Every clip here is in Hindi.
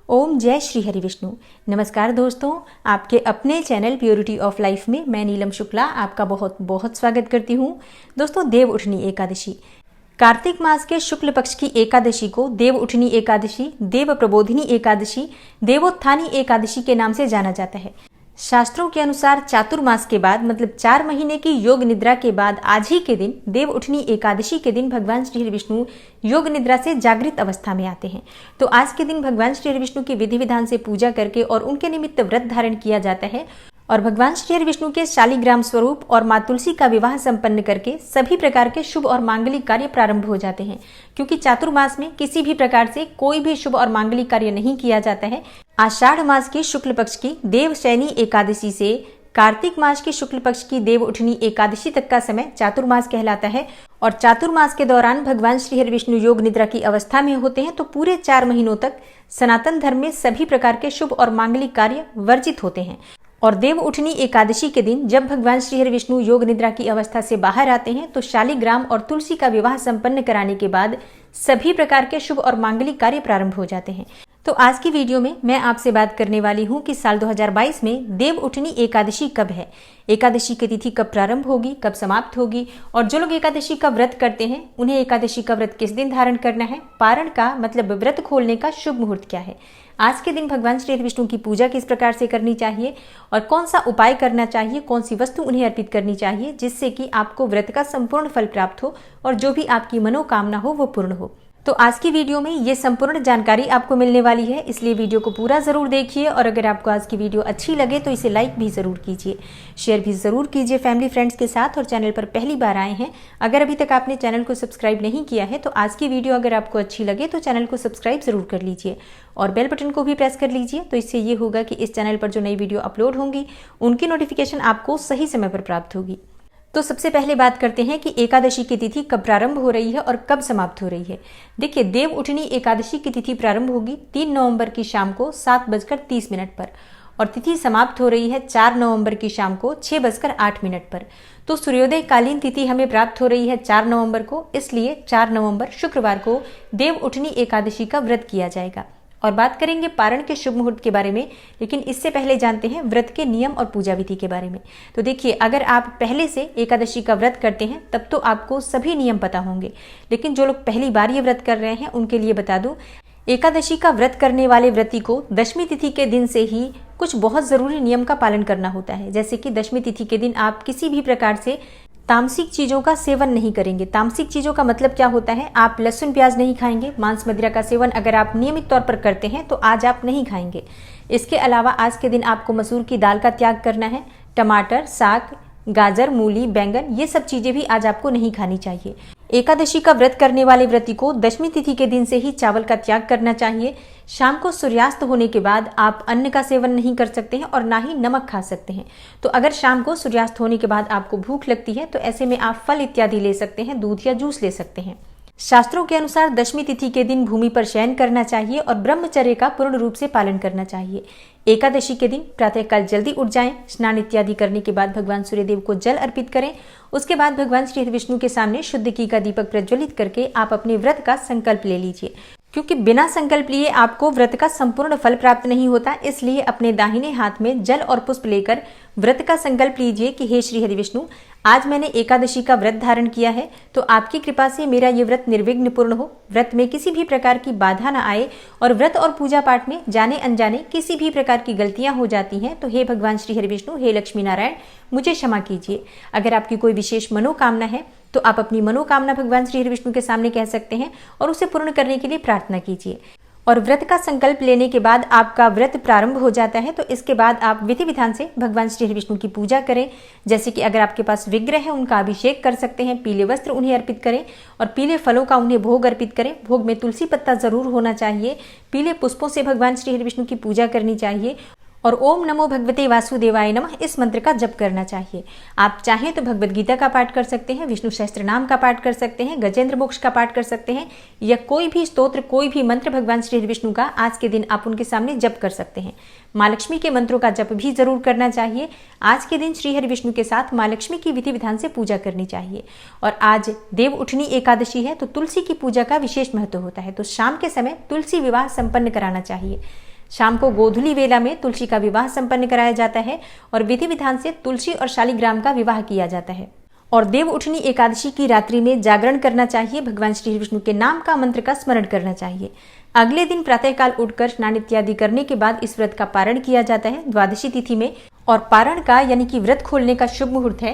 ओम जय श्री हरि विष्णु। नमस्कार दोस्तों, आपके अपने चैनल प्योरिटी ऑफ लाइफ में मैं नीलम शुक्ला आपका बहुत बहुत स्वागत करती हूँ। दोस्तों, देव उठनी एकादशी कार्तिक मास के शुक्ल पक्ष की एकादशी को देव उठनी एकादशी, देव प्रबोधिनी एकादशी, देवोत्थानी एकादशी के नाम से जाना जाता है। शास्त्रों के अनुसार चातुर्मास के बाद मतलब 4 महीने की योग निद्रा के बाद आज ही के दिन देव उठनी एकादशी के दिन भगवान श्री हरि विष्णु योग निद्रा से जागृत अवस्था में आते हैं। तो आज के दिन भगवान श्री हरि विष्णु की विधि विधान से पूजा करके और उनके निमित्त व्रत धारण किया जाता है और भगवान श्री हरि विष्णु के शालिग्राम स्वरूप और माँ तुलसी का विवाह संपन्न करके सभी प्रकार के शुभ और मांगलिक कार्य प्रारंभ हो जाते हैं। क्योंकि चातुर्मास में किसी भी प्रकार से कोई भी शुभ और मांगलिक कार्य नहीं किया जाता है। आषाढ़ मास की शुक्ल पक्ष की देवशयनी एकादशी से कार्तिक मास की शुक्ल पक्ष की देव उठनी एकादशी तक का समय चातुर्मास कहलाता है और चातुर्मास के दौरान भगवान श्री हरि विष्णु योग निद्रा की अवस्था में होते हैं। तो पूरे 4 महीनों तक सनातन धर्म में सभी प्रकार के शुभ और मांगलिक कार्य वर्जित होते हैं। और देव उठनी एकादशी के दिन जब भगवान श्री हरि विष्णु योग निद्रा की अवस्था से बाहर आते हैं तो शालिग्राम और तुलसी का विवाह संपन्न कराने के बाद सभी प्रकार के शुभ और मांगलिक कार्य प्रारंभ हो जाते हैं। तो आज की वीडियो में मैं आपसे बात करने वाली हूं कि साल 2022 में देव उठनी एकादशी कब है, एकादशी की तिथि कब प्रारंभ होगी, कब समाप्त होगी और जो लोग एकादशी का व्रत करते हैं उन्हें एकादशी का व्रत किस दिन धारण करना है, पारण का मतलब व्रत खोलने का शुभ मुहूर्त क्या है, आज के दिन भगवान श्री हरि विष्णु की पूजा किस प्रकार से करनी चाहिए और कौन सा उपाय करना चाहिए, कौन सी वस्तु उन्हें अर्पित करनी चाहिए जिससे कि आपको व्रत का संपूर्ण फल प्राप्त हो और जो भी आपकी मनोकामना हो वो पूर्ण हो। तो आज की वीडियो में ये संपूर्ण जानकारी आपको मिलने वाली है, इसलिए वीडियो को पूरा जरूर देखिए और अगर आपको आज की वीडियो अच्छी लगे तो इसे लाइक भी जरूर कीजिए, शेयर भी जरूर कीजिए फैमिली फ्रेंड्स के साथ। और चैनल पर पहली बार आए हैं, अगर अभी तक आपने चैनल को सब्सक्राइब नहीं किया है तो आज की वीडियो अगर आपको अच्छी लगे तो चैनल को सब्सक्राइब जरूर कर लीजिए और बेल बटन को भी प्रेस कर लीजिए। तो इससे ये होगा कि इस चैनल पर जो नई वीडियो अपलोड होंगी उनकी नोटिफिकेशन आपको सही समय पर प्राप्त होगी। तो सबसे पहले बात करते हैं कि एकादशी की तिथि कब प्रारंभ हो रही है और कब समाप्त हो रही है। देखिए, देव उठनी एकादशी की तिथि प्रारंभ होगी 3 नवंबर की शाम को 7:30 पर और तिथि समाप्त हो रही है 4 नवंबर की शाम को 6:08 पर। तो सूर्योदय कालीन तिथि हमें प्राप्त हो रही है 4 नवंबर को, इसलिए 4 नवंबर शुक्रवार को देव उठनी एकादशी का व्रत किया जाएगा। और बात करेंगे पारण के शुभ मुहूर्त के बारे में, लेकिन इससे पहले जानते हैं व्रत के नियम और पूजा विधि के बारे में। तो देखिए, अगर आप पहले से एकादशी का व्रत करते हैं तब तो आपको सभी नियम पता होंगे, लेकिन जो लोग पहली बार ये व्रत कर रहे हैं उनके लिए बता दूं, एकादशी का व्रत करने वाले व्रती को दशमी तिथि के दिन से ही कुछ बहुत जरूरी नियम का पालन करना होता है। जैसे कि दशमी तिथि के दिन आप किसी भी प्रकार से तामसिक चीजों का सेवन नहीं करेंगे। तामसिक चीजों का मतलब क्या होता है, आप लहसुन प्याज नहीं खाएंगे, मांस मदिरा का सेवन अगर आप नियमित तौर पर करते हैं तो आज आप नहीं खाएंगे। इसके अलावा आज के दिन आपको मसूर की दाल का त्याग करना है, टमाटर, साग, गाजर, मूली, बैंगन ये सब चीजें भी आज आपको नहीं खानी चाहिए। एकादशी का व्रत करने वाले व्रती को दशमी तिथि के दिन से ही चावल का त्याग करना चाहिए। शाम को सूर्यास्त होने के बाद आप अन्न का सेवन नहीं कर सकते हैं और ना ही नमक खा सकते हैं। तो अगर शाम को सूर्यास्त होने के बाद आपको भूख लगती है तो ऐसे में आप फल इत्यादि ले सकते हैं, दूध या जूस ले सकते हैं। शास्त्रों के अनुसार दशमी तिथि के दिन भूमि पर शयन करना चाहिए और ब्रह्मचर्य का पूर्ण रूप से पालन करना चाहिए। एकादशी के दिन प्रातःकाल जल्दी उठ जाएं, स्नान इत्यादि करने के बाद भगवान सूर्यदेव को जल अर्पित करें। उसके बाद भगवान श्री विष्णु के सामने शुद्ध घी का दीपक प्रज्वलित करके आप अपने व्रत का संकल्प ले लीजिए, क्योंकि बिना संकल्प लिए आपको व्रत का संपूर्ण फल प्राप्त नहीं होता। इसलिए अपने दाहिने हाथ में जल और पुष्प लेकर व्रत का संकल्प लीजिए कि हे श्री हरि विष्णु, आज मैंने एकादशी का व्रत धारण किया है तो आपकी कृपा से मेरा ये व्रत निर्विघ्न पूर्ण हो, व्रत में किसी भी प्रकार की बाधा न आए और व्रत और पूजा पाठ में जाने अनजाने किसी भी प्रकार की गलतियां हो जाती हैं तो हे भगवान श्री हरि विष्णु, हे लक्ष्मी नारायण, मुझे क्षमा कीजिए। अगर आपकी कोई विशेष मनोकामना है तो आप अपनी मनोकामना भगवान श्री हरि विष्णु के सामने कह सकते हैं और उसे पूर्ण करने के लिए प्रार्थना कीजिए। और व्रत का संकल्प लेने के बाद आपका व्रत प्रारंभ हो जाता है। तो इसके बाद आप विधि विधान से भगवान श्री हरि विष्णु की पूजा करें। जैसे कि अगर आपके पास विग्रह है उनका अभिषेक कर सकते हैं, पीले वस्त्र उन्हें अर्पित करें और पीले फलों का उन्हें भोग अर्पित करें। भोग में तुलसी पत्ता जरूर होना चाहिए। पीले पुष्पों से भगवान श्री हरि विष्णु की पूजा करनी चाहिए और ओम नमो भगवते वासुदेवाय नमः इस मंत्र का जप करना चाहिए। आप चाहें तो भगवद गीता का पाठ कर सकते हैं, विष्णु सहस्त्र नाम का पाठ कर सकते हैं, गजेंद्र मोक्ष का पाठ कर सकते हैं या कोई भी स्तोत्र, कोई भी मंत्र भगवान श्री विष्णु का आज के दिन आप उनके सामने जप कर सकते हैं। माँ लक्ष्मी के मंत्रों का जप भी जरूर करना चाहिए। आज के दिन श्री हरि विष्णु के साथ माँ लक्ष्मी की विधि विधान से पूजा करनी चाहिए। और आज देव उठनी एकादशी है तो तुलसी की पूजा का विशेष महत्व होता है। तो शाम के समय तुलसी विवाह संपन्न कराना चाहिए। शाम को गोधूली वेला में तुलसी का विवाह संपन्न कराया जाता है और विधि विधान से तुलसी और शालिग्राम का विवाह किया जाता है। और देव उठनी एकादशी की रात्रि में जागरण करना चाहिए, भगवान श्री विष्णु के नाम का मंत्र का स्मरण करना चाहिए। अगले दिन प्रातःकाल उठकर स्नान इत्यादि करने के बाद इस व्रत का पारण किया जाता है द्वादशी तिथि में। और पारण का यानी कि व्रत खोलने का शुभ मुहूर्त है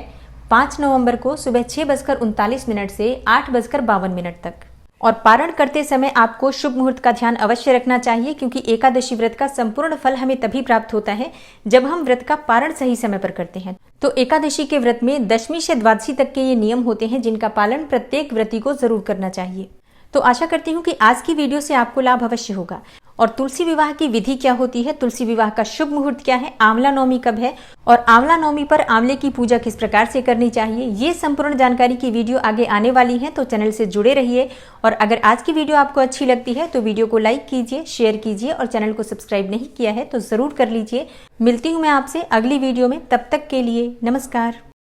5 नवंबर को सुबह 6:39 से 8:52 तक। और पारण करते समय आपको शुभ मुहूर्त का ध्यान अवश्य रखना चाहिए, क्योंकि एकादशी व्रत का संपूर्ण फल हमें तभी प्राप्त होता है जब हम व्रत का पारण सही समय पर करते हैं। तो एकादशी के व्रत में दशमी से द्वादशी तक के ये नियम होते हैं जिनका पालन प्रत्येक व्रती को जरूर करना चाहिए। तो आशा करती हूँ कि आज की वीडियो से आपको लाभ अवश्य होगा। और तुलसी विवाह की विधि क्या होती है, तुलसी विवाह का शुभ मुहूर्त क्या है, आंवला नवमी कब है और आंवला नवमी पर आंवले की पूजा किस प्रकार से करनी चाहिए, ये संपूर्ण जानकारी की वीडियो आगे आने वाली है। तो चैनल से जुड़े रहिए। और अगर आज की वीडियो आपको अच्छी लगती है तो वीडियो को लाइक कीजिए, शेयर कीजिए और चैनल को सब्सक्राइब नहीं किया है तो जरूर कर लीजिए। मिलती हूँ मैं आपसे अगली वीडियो में, तब तक के लिए नमस्कार।